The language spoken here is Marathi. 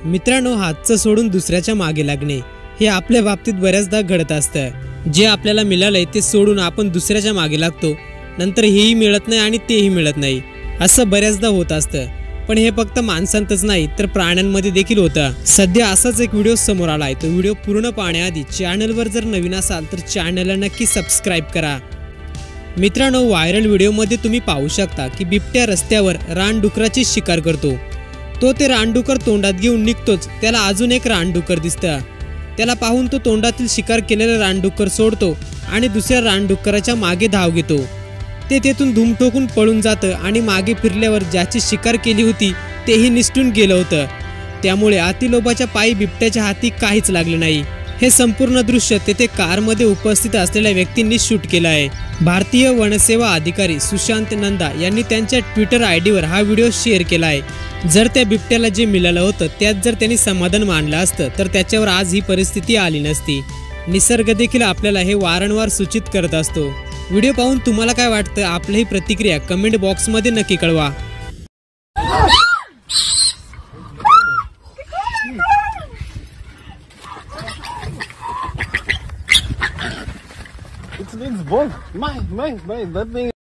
मित्रांनो, हातचं सोडून दुसऱ्याच्या मागे लागणे हे आपल्या बाबतीत बऱ्याचदा घडत असतं। जे आपल्याला मिळालंय ते सोडून आपण दुसऱ्याच्या मागे लागतो, नंतर हेही मिळत नाही आणि तेही मिळत नाही, असं बऱ्याचदा होत असतं। पण हे फक्त माणसांतच नाही तर प्राण्यांमध्ये देखील होतं। सध्या असाच एक व्हिडिओ समोर आलाय। तो व्हिडिओ पूर्ण पाहण्याआधी चॅनलवर जर नवीन असाल तर चॅनलला नक्की सबस्क्राइब करा। मित्रांनो, व्हायरल व्हिडिओमध्ये तुम्ही पाहू शकता की बिबट्या रस्त्यावर रानडुकराची शिकार करतो। तो ते रानडुकर तोंडात घेऊन निघतोच, त्याला अजून एक रानडुकर दिसतं। त्याला पाहून तो तोंडातील शिकार केलेला रानडुकर सोडतो आणि दुसऱ्या रानडुकराच्या मागे धाव घेतो। ते तेथून धूम ठोकून पळून जातं आणि मागे फिरल्यावर ज्याची शिकार केली होती तेही निसटून गेलं होतं। त्यामुळे अतिलोभाच्या पायी बिबट्याच्या हाती काहीच लागले नाही। हे संपूर्ण दृश्य तेथे कारमध्ये उपस्थित असलेल्या व्यक्तींनी शूट केलं आहे। भारतीय वनसेवा अधिकारी सुशांत नंदा यांनी त्यांच्या ट्विटर आयडीवर हा व्हिडिओ शेअर केला आहे। जर त्या बिबट्याला जे मिळालं होतं त्यात जर त्यांनी समाधान मानलं असतं तर त्याच्यावर आज ही परिस्थिती आली नसती। निसर्ग देखील आपल्याला हे वारंवार सूचित करत असतो। व्हिडिओ पाहून तुम्हाला काय वाटतं, आपली प्रतिक्रिया कमेंट बॉक्समध्ये नक्की कळवा। It's been both. My, that thing.